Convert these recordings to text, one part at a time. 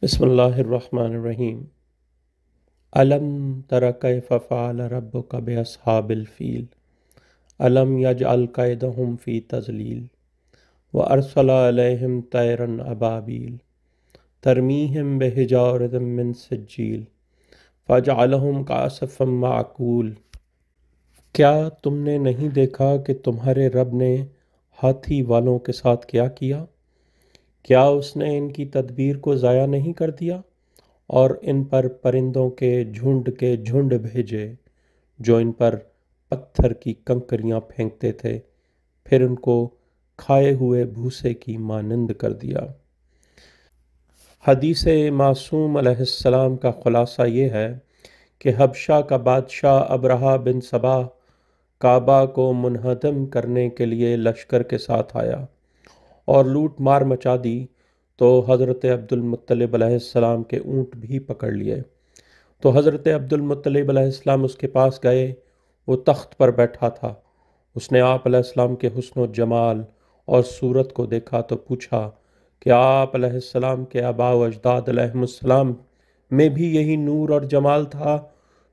بسم اللہ الرحمن الرحیم۔ علم تر کیف فعل ربک باصحاب الفیل علم یجعل کیدہم فی تضلیل وارسل علیہم طیرا ابابیل ترمیہم بحجارۃ من سجیل فجعلہم کعصف معکول۔ کیا تم نے نہیں دیکھا کہ تمہارے رب نے ہاتھی والوں کے ساتھ کیا کیا؟ کیا اس نے ان کی تدبیر کو ضائع نہیں کر دیا اور ان پر پرندوں کے جھنڈ بھیجے جو ان پر پتھر کی کنکریاں پھینکتے تھے، پھر ان کو کھائے ہوئے بھوسے کی مانند کر دیا۔ حدیث معصوم علیہ السلام کا خلاصہ یہ ہے کہ حبشہ کا بادشاہ ابرہہ بن صباح کعبہ کو منہدم کرنے کے لیے لشکر کے ساتھ آیا اور لوٹ مار مچا دی، تو حضرت عبد المطلب علیہ السلام کے اونٹ بھی پکڑ لیے۔ تو حضرت عبد المطلب علیہ السلام اس کے پاس گئے۔ وہ تخت پر بیٹھا تھا۔ اس نے آپ علیہ السلام کے حسن و جمال اور صورت کو دیکھا تو پوچھا کہ آپ علیہ السلام کے آباء و اجداد علیہم السلام میں بھی یہی نور اور جمال تھا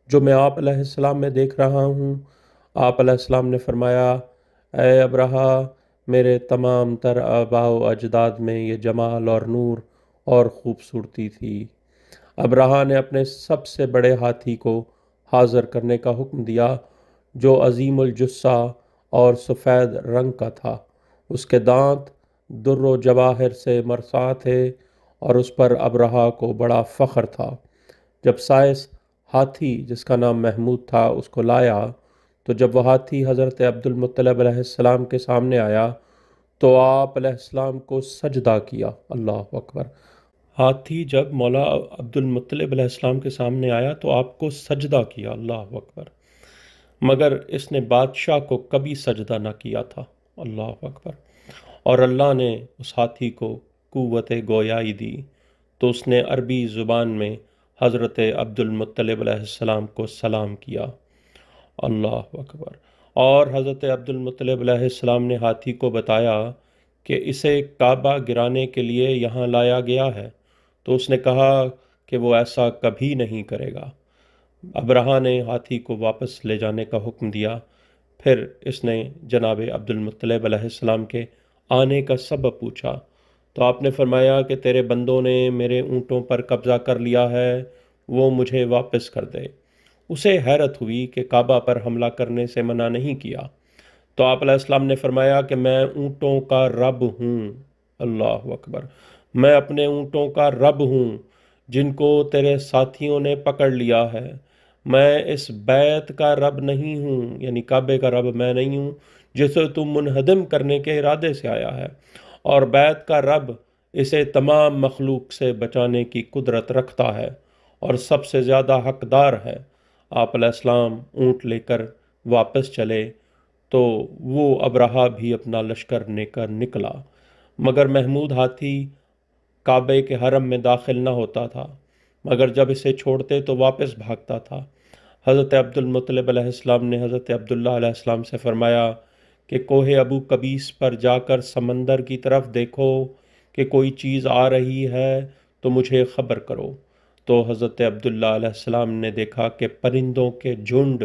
جو میں آپ علیہ السلام میں دیکھ رہا ہوں؟ آپ علیہ السلام نے فرمایا، اے ابرہہ، میرے تمام تر آباء و اجداد میں یہ جمال اور نور اور خوبصورتی تھی۔ ابرہہ نے اپنے سب سے بڑے ہاتھی کو حاضر کرنے کا حکم دیا جو عظیم الجثہ اور سفید رنگ کا تھا۔ اس کے دانت در و جواہر سے مرصع تھے اور اس پر ابرہہ کو بڑا فخر تھا۔ جب سائس ہاتھی جس کا نام محمود تھا اس کو لایا، تو جب وہ ہاتھی حضرت عبد المطلب علیہ السلام کے سامنے آیا تو آپ علیہ السلام کو سجدہ کیا۔ اللہ اکبر۔ ہاتھی جب مولا عبد المطلب علیہ السلام کے سامنے آیا تو آپ کو سجدہ کیا۔ اللہ اکبر۔ مگر اس نے بادشاہ کو کبھی سجدہ نہ کیا تھا۔ اللہ اکبر۔ اور اللہ نے اس ہاتھی کو قوت گویائی دی تو اس نے عربی زبان میں حضرت عبد المطلب علیہ السلام کو سلام کیا۔ اللہ اکبر۔ اور حضرت عبد المطلب علیہ السلام نے ہاتھی کو بتایا کہ اسے کعبہ گرانے کے لیے یہاں لایا گیا ہے، تو اس نے کہا کہ وہ ایسا کبھی نہیں کرے گا۔ ابرہہ نے ہاتھی کو واپس لے جانے کا حکم دیا۔ پھر اس نے جناب عبد المطلب علیہ السلام کے آنے کا سبب پوچھا، تو آپ نے فرمایا کہ تیرے بندوں نے میرے اونٹوں پر قبضہ کر لیا ہے، وہ مجھے واپس کر دے۔ اسے حیرت ہوئی کہ کعبہ پر حملہ کرنے سے منع نہیں کیا، تو آپ علیہ السلام نے فرمایا کہ میں اونٹوں کا رب ہوں۔ اللہ اکبر۔ میں اپنے اونٹوں کا رب ہوں جن کو تیرے ساتھیوں نے پکڑ لیا ہے۔ میں اس بیت کا رب نہیں ہوں، یعنی کعبے کا رب میں نہیں ہوں جسے تم منہدم کرنے کے ارادے سے آیا ہے، اور بیت کا رب اسے تمام مخلوق سے بچانے کی قدرت رکھتا ہے اور سب سے زیادہ حقدار ہے۔ آپ علیہ السلام اونٹ لے کر واپس چلے تو وہ ابرہہ بھی اپنا لشکر لے کر نکلا، مگر محمود ہاتھی کعبے کے حرم میں داخل نہ ہوتا تھا، مگر جب اسے چھوڑتے تو واپس بھاگتا تھا۔ حضرت عبد المطلب علیہ السلام نے حضرت عبداللہ علیہ السلام سے فرمایا کہ کوہ ابو قبیس پر جا کر سمندر کی طرف دیکھو کہ کوئی چیز آ رہی ہے تو مجھے خبر کرو۔ تو حضرت عبداللہ علیہ السلام نے دیکھا کہ پرندوں کے جھنڈ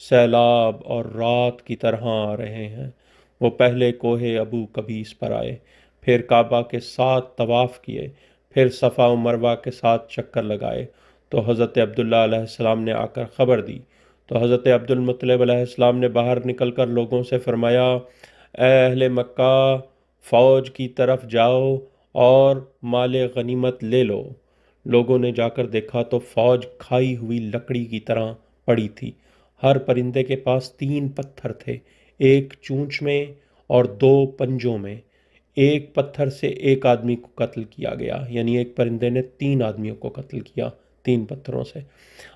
سیلاب اور رات کی طرح آ رہے ہیں۔ وہ پہلے کوہ ابو قبیس پر آئے، پھر کعبہ کے 7 طواف کیے، پھر صفا و مروہ کے 7 چکر لگائے۔ تو حضرت عبداللہ علیہ السلام نے آ کر خبر دی، تو حضرت عبد المطلب علیہ السلام نے باہر نکل کر لوگوں سے فرمایا، اے اہل مکہ، فوج کی طرف جاؤ اور مال غنیمت لے لو۔ لوگوں نے جا کر دیکھا تو فوج کھائی ہوئی لکڑی کی طرح پڑی تھی۔ ہر پرندے کے پاس 3 پتھر تھے، ایک چونچ میں اور 2 پنجوں میں۔ ایک پتھر سے ایک آدمی کو قتل کیا گیا، یعنی ایک پرندے نے 3 آدمیوں کو قتل کیا 3 پتھروں سے۔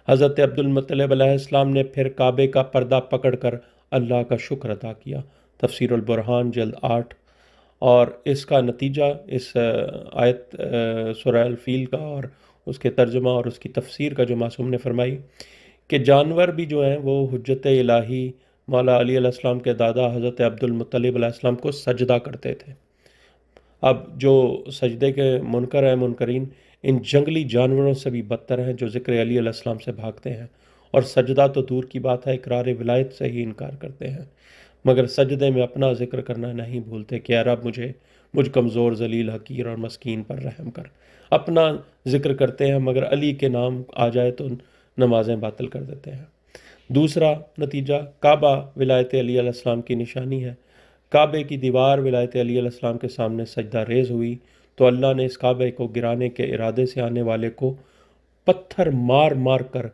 حضرت عبد المطلب علیہ السلام نے پھر کعبے کا پردہ پکڑ کر اللہ کا شکر ادا کیا۔ تفسیر البرہان جلد 8۔ اور اس کا نتیجہ اس آیت سورہ الفیل کا اور اس کے ترجمہ اور اس کی تفسیر کا جو معصوم نے فرمائی کہ جانور بھی جو ہیں وہ حجت الہی مولا علی علیہ السلام کے دادا حضرت عبد المطلب علیہ السلام کو سجدہ کرتے تھے۔ اب جو سجدے کے منکر ہیں، منکرین، ان جنگلی جانوروں سے بھی بدتر ہیں جو ذکر علی علیہ السلام سے بھاگتے ہیں، اور سجدہ تو دور کی بات ہے، اقرار ولایت سے ہی انکار کرتے ہیں، مگر سجدے میں اپنا ذکر کرنا نہیں بھولتے کہ اے رب مجھ کمزور ذلیل حقیر اور مسکین پر رحم کر۔ اپنا ذکر کرتے ہیں مگر علی کے نام آ جائے تو نمازیں باطل کر دیتے ہیں۔ دوسرا نتیجہ، کعبہ ولایت علی علیہ السلام کی نشانی ہے۔ کعبے کی دیوار ولایت علی علیہ السلام کے سامنے سجدہ ریز ہوئی تو اللہ نے اس کعبے کو گرانے کے ارادے سے آنے والے کو پتھر مار مار کر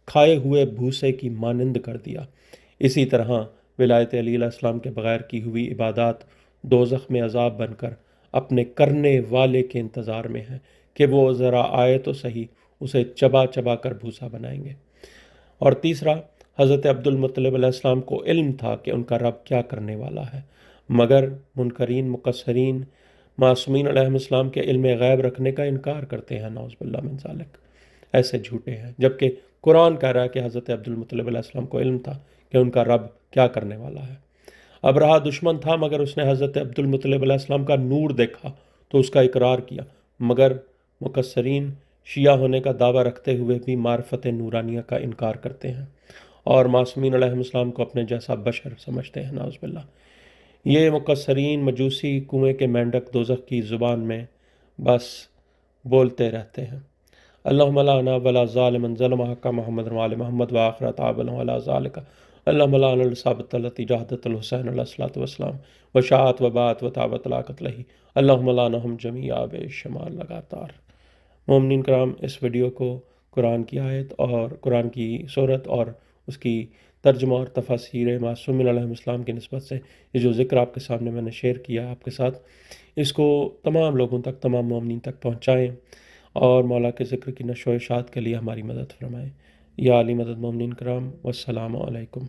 کھائے ہوئے بھوسے کی مانند کر دیا۔ اسی طرح ولایت علی علیہ السلام کے بغیر کی ہوئی عبادات دوزخ میں عذاب بن کر اپنے کرنے والے کے انتظار میں ہیں کہ وہ ذرا آئے تو صحیح اسے چبا چبا کر بھوسا بنائیں گے۔ اور تیسرا، حضرت عبد المطلب علیہ السلام کو علم تھا کہ ان کا رب کیا کرنے والا ہے، مگر منکرین مقصرین معصومین علیہ السلام کے علم غیب رکھنے کا انکار کرتے ہیں، نعوذ باللہ من ذالک، ایسے جھوٹے ہیں، جبکہ قرآن کہہ رہا ہے کہ حضرت عبد المطلب علیہ السلام کو علم تھا کہ ان کا رب کیا کرنے والا ہے۔ ابرہہ دشمن تھا مگر اس نے حضرت عبد المطلب علیہ السلام کا نور دیکھا تو اس کا اقرار کیا، مگر مقصرین شیعہ ہونے کا دعویٰ رکھتے ہوئے بھی معرفت نورانیہ کا انکار کرتے ہیں اور معصومین علیہ السلام کو اپنے جیسا بشر سمجھتے ہیں، نعوذ باللہ۔ یہ مقصرین مجوسی کنویں کے مینڈک دوزخ کی زبان میں بس بولتے رہتے ہیں۔ اللہم لعنا ولا ظالما ظلم حق محمد وآل محمد وآخرت عابلا ولا ذالک۔ اللہم لعن الصابت التي جاہدت الحسین علیہ الصلوۃ والسلام وشاعت وبات وتابت لا قتلہ۔ اللہم لعنہم جمیعا بے شمار لگاتار۔ مومنین کرام، اس ویڈیو کو قرآن کی آیت اور قرآن کی صورت اور اس کی ترجمہ اور تفاسیر معصومین علیہ السلام کی نسبت سے یہ جو ذکر آپ کے سامنے میں نے شیئر کیا آپ کے ساتھ، اس کو تمام لوگوں تک، تمام مومنین تک پہنچائیں اور مولا کے ذکر کی نشر و اشاعت کے لیے ہماری مدد فرمائیں۔ یا علی مدد مومنین کرام، والسلام علیکم۔